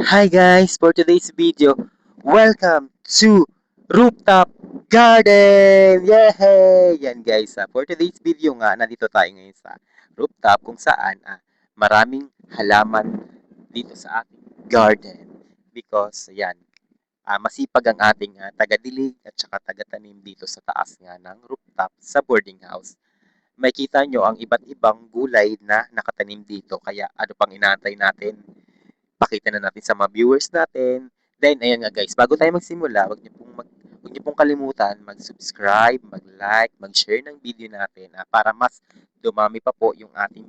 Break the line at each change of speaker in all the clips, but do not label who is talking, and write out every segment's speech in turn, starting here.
Hi guys, for today's video, welcome to Rooftop Garden! Yay! Yan guys, for today's video nga, nandito tayo ngayon sa rooftop kung saan maraming halaman dito sa ating garden. Because, yan, masipag ang ating taga-dilig at saka taga-tanim dito sa taas nga ng rooftop sa boarding house. Makita nyo ang iba't ibang gulay na nakatanim dito. Kaya ano pang inaantay natin? Pakita na natin sa mga viewers natin. Then, ayan nga guys, bago tayo magsimula, huwag niyo pong kalimutan mag-subscribe, mag-like, mag-share ng video natin para mas dumami pa po yung ating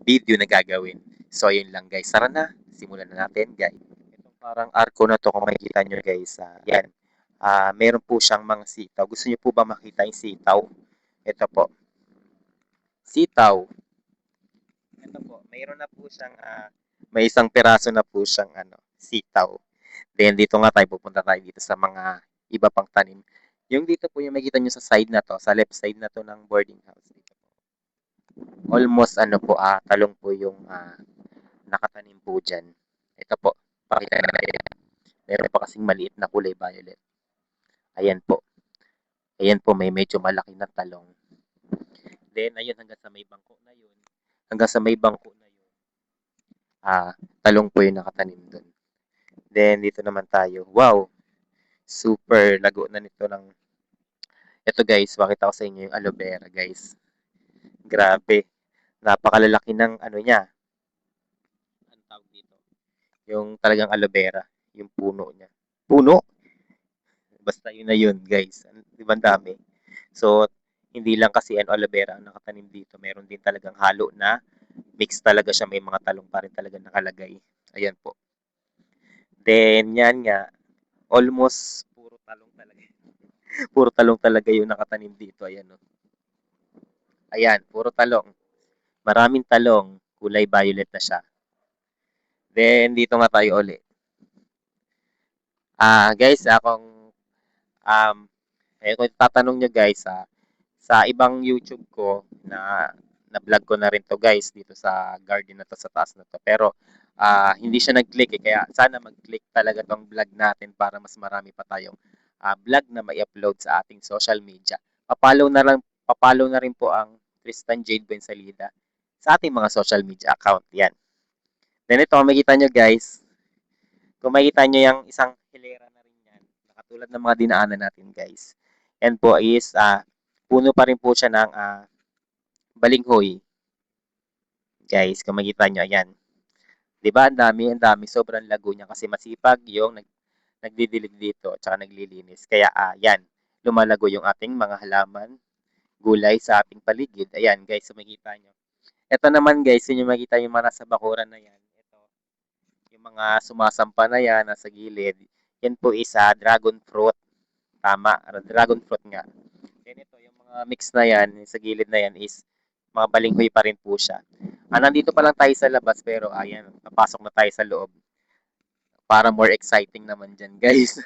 video na gagawin. So, ayun lang guys. Tara na, simulan na natin guys. Itong parang arko na to kung makikita nyo guys. Yan. Meron po siyang mga sitaw. Gusto niyo po ba makita yung sitaw? Ito po. Sitaw. Ito po, mayroon na po siyang may isang piraso na po siyang sitaw. Then dito nga tayo pupunta tayo dito sa mga iba pang tanim. Yung dito po yung makikita nyo sa side na to, sa left side na to ng boarding house dito. Almost talong po yung nakatanim po dyan. Ito po, pakita na kayo. Meron pa kasing maliit na kulay violet. Ayan po. Ayan po, may medyo malaki na talong. Then, ayun, hanggang sa may bangko na yun. Hanggang sa may bangko na yun. Talong po yung nakatanim dun. Then, dito naman tayo. Wow! Super lago na nito ng... Ito guys, makita ko sa inyo yung aloe vera guys. Grabe. Napakalalaki ng niya. Ang tawag dito. Yung talagang aloe vera. Yung puno niya. Puno? Basta yun na yun guys. Di ba ang dami? So, hindi lang kasi aloe vera ang nakatanim dito. Meron din talagang halo na mix talaga siya. May mga talong pa rin talaga nakalagay. Ayan po. Then, yan nga. Almost puro talong talaga. Puro talong talaga yung nakatanim dito. Ayan, no? Ayan, puro talong. Maraming talong. Kulay violet na siya. Then, dito nga tayo ulit. Guys, kung tatanong nyo guys, sa ibang YouTube ko, na-vlog ko na rin to guys, dito sa garden na to, sa taas na to. Pero, hindi siya nag-click kaya sana mag-click talaga tong vlog natin para mas marami pa tayong vlog na may upload sa ating social media. Papalo na rin po ang Tristan Jade Bensalida sa ating mga social media account. Yan. Then ito, makikita nyo guys, kung makikita nyo yung isang hilera na rin yan, nakatulad ng mga dinaanan natin guys. Yan po is, puno pa rin po siya ng balinghoy. Guys, kung makikita nyo, ayan. Diba, ang dami, sobrang lago niya kasi masipag yung nagdidilig dito at saka naglilinis. Kaya, yan, lumalago yung ating mga halaman, gulay sa ating paligid. Ayan, guys, kung makikita nyo. Ito naman, guys, yun yung makikita yung mga nasa bakuran na yan. Yung mga sumasampa na yan, nasa gilid, yan po isa dragon fruit. Tama, dragon fruit nga. Then ito, yung mga mix na yan, sa gilid na yan is mga balinghoy pa rin po siya. Nandito pa lang tayo sa labas pero ayan, napasok na tayo sa loob. Para more exciting naman dyan, guys.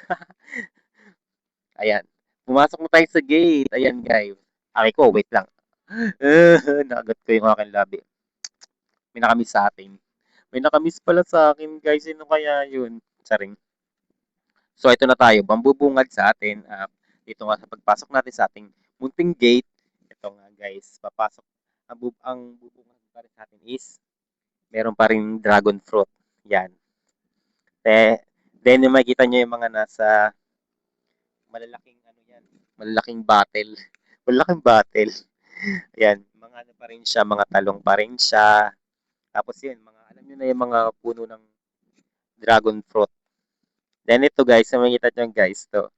Ayan. Pumasok na tayo sa gate. Ayan, guys. Ko, wait lang. Nakagat ko yung aking labi. May nakamiss sa atin. May nakamiss pala sa akin, guys. Sino kaya yun? Saring. So, ito na tayo. Bambubungad sa atin. Dito nga sa pagpasok natin sa ating munting gate. Ito nga, guys. Papasok. Ang bubungad pa rin sa atin is meron pa rin dragon fruit. Yan. Then, yung makikita nyo yung mga nasa malalaking yan. Malalaking battle. Malalaking battle. Ayan. Mga pa rin siya. Mga talong pa rin siya. Tapos yun, alam nyo na yung mga puno ng dragon fruit. Then ito guys, sa makikita nyo guys, to.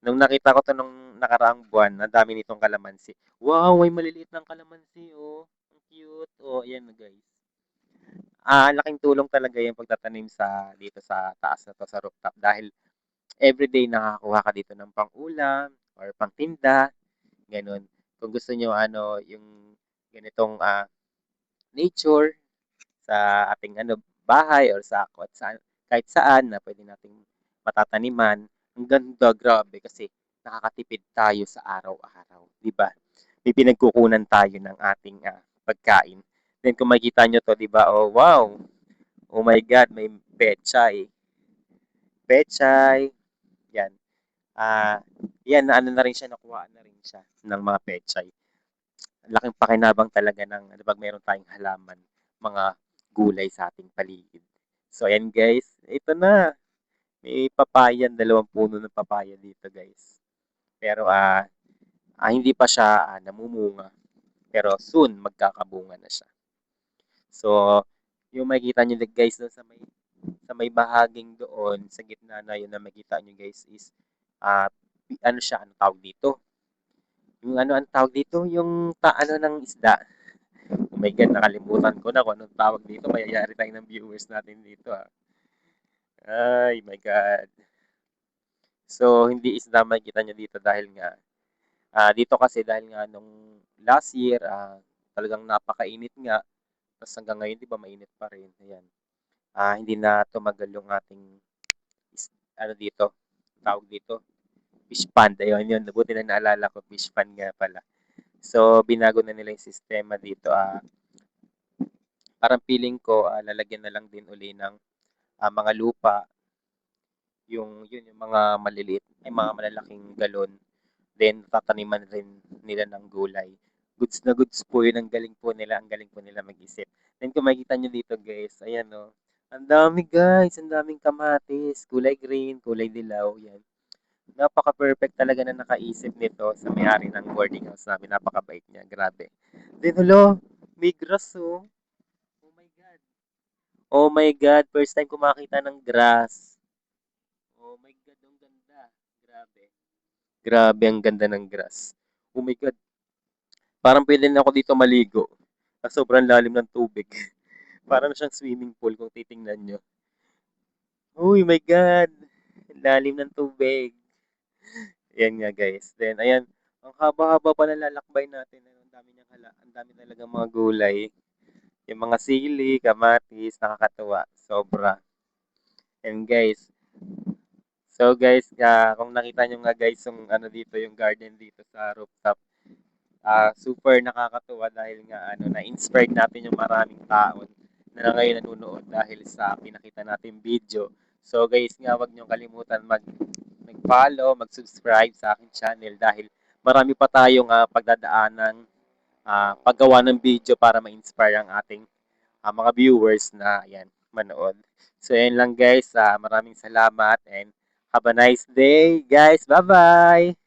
Nung nakita ko to nung nakaraang buwan, ang dami nitong kalamansi. Wow, may maliliit ng kalamansi, oh. Ang cute. Oh, ayan guys. Laking tulong talaga yung pagtatanim dito sa taas na to, sa rooftop. Dahil everyday nakakakuha ka dito ng pang-ulam or pang-tinda. Ganun. Kung gusto nyo, yung ganitong nature sa ating bahay or sa kahit saan na pwede nating matataniman. Ang ganda, grabe, kasi nakakatipid tayo sa araw-araw. Di ba? May pinagkukunan tayo ng ating pagkain. Then kung makikita nyo to, di ba? Oh, wow! Oh my God, pechay. Pechay, yan. Yan, na ano na rin siya, nakuha na rin siya ng mga pechay. Laking pakinabang talaga ng ano, 'pag meron tayong halaman, mga gulay sa ating paligid. So ayan guys, ito na, may papayan, 2 puno ng papaya dito guys. Pero hindi pa siya namumunga. Pero soon magkakabunga na siya. So yung makikita nyo guys doon sa may bahaging doon sa gitna na yun na makita nyo guys is ah ano siya, ano tawag dito? Yung ano ang tawag dito? Yung ano ng isda. Oh my God, nakalimutan ko na kung anong tawag dito. Mayayari tayo ng viewers natin dito. Ay, my God. So, hindi isda makikita nyo dito dahil nga, dito kasi dahil nga nung last year, talagang napakainit nga. Tapos hanggang ngayon, di ba, mainit pa rin. Ayan. Hindi na tumagal yung ating, ano dito, tawag dito, fish pond. Ayun, yun. Buti na naalala ko, fish pond nga pala. So, binago na nila yung sistema dito. Parang feeling ko, lalagyan na lang din uli ng mga lupa, yung mga maliliit, ay mga malalaking galon. Then, tataniman rin nila ng gulay. Goods na goods po yun. Ang galing po nila mag-isip. Then, kung makikita nyo dito, guys, ayan o. Ang dami, guys. Ang daming kamatis. Kulay green, kulay dilaw. Yan. Napaka-perfect talaga na nakaisip nito sa may-ari ng boarding house namin. Napakabait niya. Grabe. Then, hello, may grass, oh. Oh my God. Oh my God. First time ko makita ng grass. Oh my God, ang ganda. Grabe. Grabe, ang ganda ng grass. Oh my God. Parang pwede na ako dito maligo. Sobrang lalim ng tubig. Parang siyang swimming pool kung titingnan nyo. Oh my God. Lalim ng tubig. Yan nga guys. Then, ayan. Ang haba-haba pa ng lalakbay natin. Ang dami niyang ang dami talaga mga gulay. Yung mga sili, kamatis, nakakatuwa. Sobra. And guys, so guys, kung nakita nyo nga guys, yung ano dito, yung garden dito sa rooftop, super nakakatuwa dahil nga na-inspired natin yung maraming tao na ngayon nanonood dahil sa pinakita natin video. So guys nga, wag niyo kalimutan mag-follow, mag-subscribe sa aking channel dahil marami pa tayong pagdadaanan, paggawa ng video para ma-inspire ang ating mga viewers na yan, manood. So yan lang guys, maraming salamat and have a nice day guys. Bye-bye!